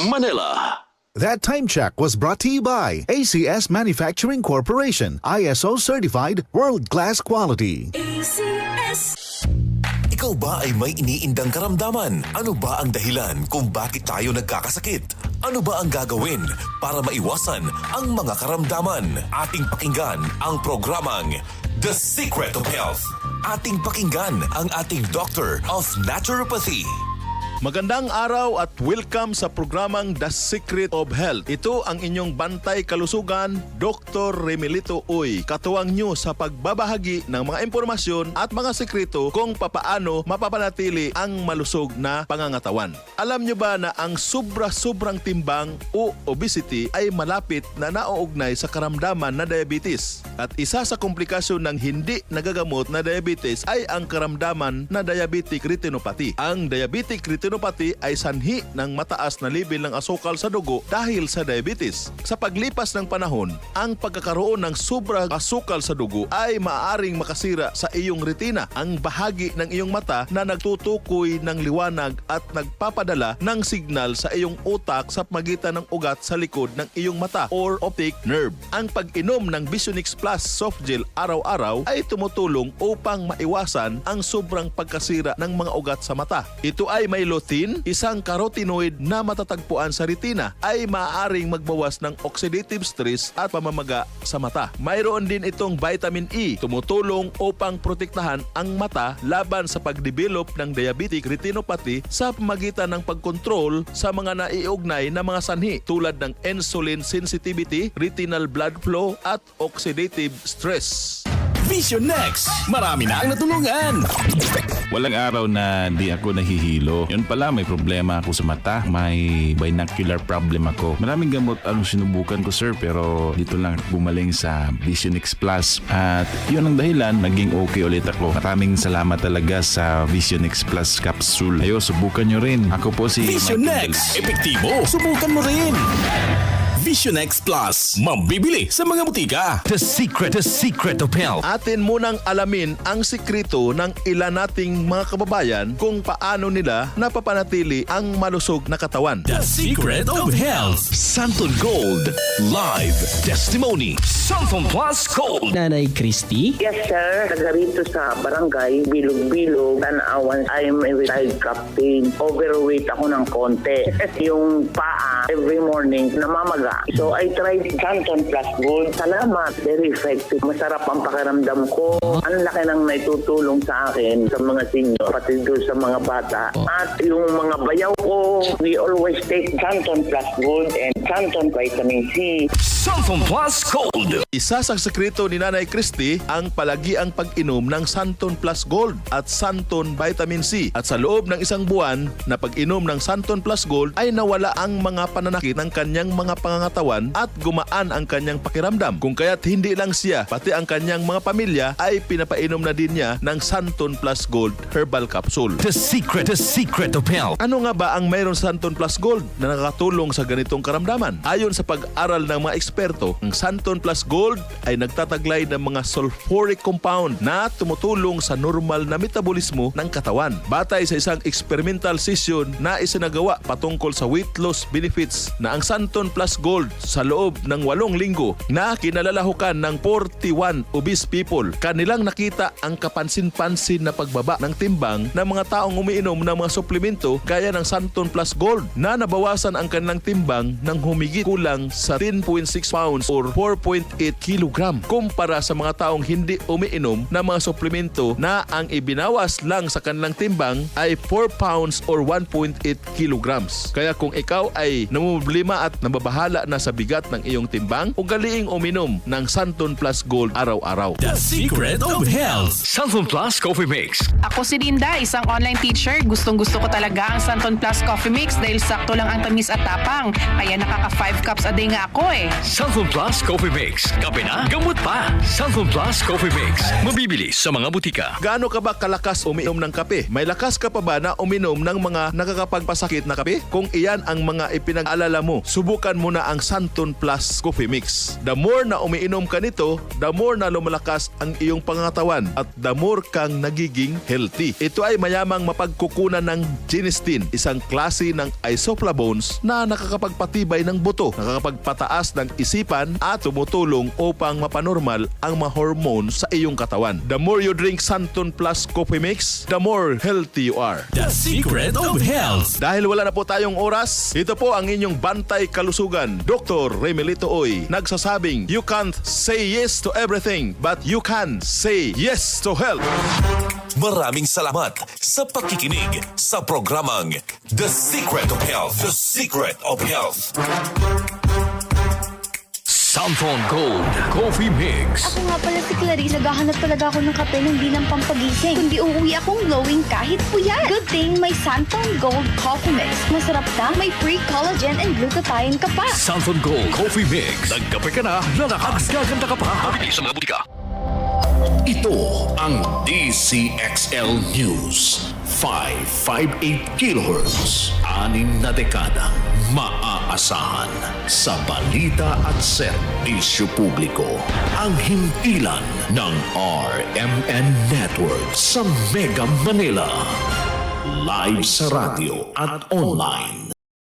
Manila. That time check was brought to you by ACS Manufacturing Corporation, ISO certified world-class quality. ACS. Ikaw ba ay may iniindang karamdaman? Ano ba ang dahilan kung bakit tayo nagkakasakit? Ano ba ang gagawin para maiwasan ang mga karamdaman? Ating pakinggan ang programang The Secret of Health. Ating pakinggan ang ating Doctor of Naturopathy. Magandang araw at welcome sa programang The Secret of Health. Ito ang inyong bantay kalusugan, Dr. Remelito Uy. Katuwang nyo sa pagbabahagi ng mga impormasyon at mga sekreto kung papaano mapapanatili ang malusog na pangangatawan. Alam nyo ba na ang sobrang timbang o obesity ay malapit na nauugnay sa karamdaman na diabetes? At isa sa komplikasyon ng hindi nagagamot na diabetes ay ang karamdaman na diabetic retinopathy. Ang diabetic retinopathy ay sanhi ng mataas na level ng asukal sa dugo dahil sa diabetes. Sa paglipas ng panahon, ang pagkakaroon ng sobrang asukal sa dugo ay maaaring makasira sa iyong retina, ang bahagi ng iyong mata na nagtutukoy ng liwanag at nagpapadala ng signal sa iyong utak sa pagitan ng ugat sa likod ng iyong mata or optic nerve. Ang pag-inom ng Visionix Plus soft gel araw-araw ay tumutulong upang maiwasan ang sobrang pagkasira ng mga ugat sa mata. Ito ay may lutein, isang carotenoid na matatagpuan sa retina, ay maaaring magbawas ng oxidative stress at pamamaga sa mata. Mayroon din itong vitamin E, tumutulong upang protektahan ang mata laban sa pagdevelop ng diabetic retinopathy sa pamagitan ng pagkontrol sa mga naiugnay na mga sanhi tulad ng insulin sensitivity, retinal blood flow at oxidative stress. Vision Next! Marami na ang natulungan! Walang araw na di ako nahihilo. Yun pala, may problema ako sa mata. May binocular problem ako. Maraming gamot ang sinubukan ko, sir, pero dito lang bumaling sa Visionix Plus. At yun ang dahilan, naging okay ulit ako. Maraming salamat talaga sa Visionix Plus capsule. Ayo, subukan nyo rin. Ako po si Vision Michael Next! Galvez. Epektibo! Subukan mo rin! Vision X Plus. Mambibili sa mga butika. The Secret of Health. Atin munang alamin ang sikreto ng ilan nating mga kababayan kung paano nila napapanatili ang malusog na katawan. The Secret of Health. Santon Gold. Live Testimony. Santon Plus Gold. Nanay Christy? Yes, sir. Taga rito sa barangay, Bilog-Bilog, Tanawan. I'm a retired captain. Overweight ako ng konti. Yung paa, every morning, namamaga. So, I tried Santon Plus Gold. Salamat. Very effective. Masarap ang pakiramdam ko. Ang laki ng naitutulong sa akin sa mga senior, pati doon sa mga bata. At yung mga bayaw ko, we always take Santon Plus Gold and Santon Vitamin C. Santon Plus Gold. Isa sa sekreto ni Nanay Christy ang palagiang pag-inom ng Santon Plus Gold at Santon Vitamin C. At sa loob ng isang buwan na pag-inom ng Santon Plus Gold ay nawala ang mga pananakit ng kanyang mga pangangatawan at gumaan ang kanyang pakiramdam. Kung kaya't hindi lang siya, pati ang kanyang mga pamilya ay pinapainom na din niya ng Santon Plus Gold Herbal Capsule. The Secret of Health. Ano nga ba ang mayroon sa Santon Plus Gold na nakakatulong sa ganitong karamdaman? Ayon sa pag-aral ng mga eksperto, ang Santon Plus Gold ay nagtataglay ng mga sulfuric compound na tumutulong sa normal na metabolismo ng katawan. Batay sa isang experimental session na isinagawa patungkol sa weight loss benefits na ang Santon Plus Gold sa loob ng 8 linggo na kinalalahukan ng 41 obese people, kanilang nakita ang kapansin-pansin na pagbaba ng timbang ng mga taong umiinom ng mga suplemento gaya ng Santon Plus Gold na nabawasan ang kanilang timbang ng humigit kulang sa 10.6 pounds or 4.8 kilogram kumpara sa mga taong hindi umiinom ng mga suplemento na ang ibinawas lang sa kanilang timbang ay 4 pounds or 1.8 kilograms. Kaya kung ikaw ay namumblema at nababahala na sa bigat ng iyong timbang, ugaliing uminom ng Santon Plus Gold araw-araw. The Secret of Health. Santon Plus Coffee Mix. Ako si Linda, isang online teacher. Gustong-gusto ko talaga ang Santon Plus Coffee Mix dahil sakto lang ang tamis at tapang. Kaya nakaka 5 cups a day nga ako eh. Southland Plus Coffee Mix. Kape na, gamot pa. Southland Plus Coffee Mix. Mabibili sa mga butika. Gaano ka ba kalakas uminom ng kape? May lakas ka pa ba na uminom ng mga nakakapagpasakit na kape? Kung iyan ang mga ipinag-alala mo, subukan mo na ang Santon Plus Coffee Mix. The more na umiinom ka nito, the more na lumalakas ang iyong pangangatawan at the more kang nagiging healthy. Ito ay mayamang mapagkukunan ng genistein, isang klase ng isoflavones na nakakapagpatibay ng buto, nakakapagpataas ng isipan at tumutulong upang mapanormal ang mga hormone sa iyong katawan. The more you drink Santon Plus Coffee Mix, the more healthy you are. The Secret of Health. Dahil wala na po tayong oras, ito po ang inyong bantay kalusugan, Dr. Remelito Oy, nagsasabing, you can't say yes to everything, but you can say yes to health. Maraming salamat sa pakikinig sa programang The Secret of Health. The Secret of Health. Santon Gold Coffee Mix. Ako nga pala si Clarice, naghahanap talaga ako ng kape ng di lang pampagising. Kundi uuwi akong glowing kahit puyat. Good thing may Santon Gold Coffee Mix. Masarap na, may free collagen and glutathione ka pa. Santon Gold Coffee Mix. Nagkape ka na, lalakas, gaganda ka pa. Mabibili sa mga butika. Ito ang DCXL News. 558 kHz. 6 na dekadang maaasahan sa balita at serbisyo publiko. Ang himpilan ng RMN Network sa Mega Manila. Live sa radyo at online.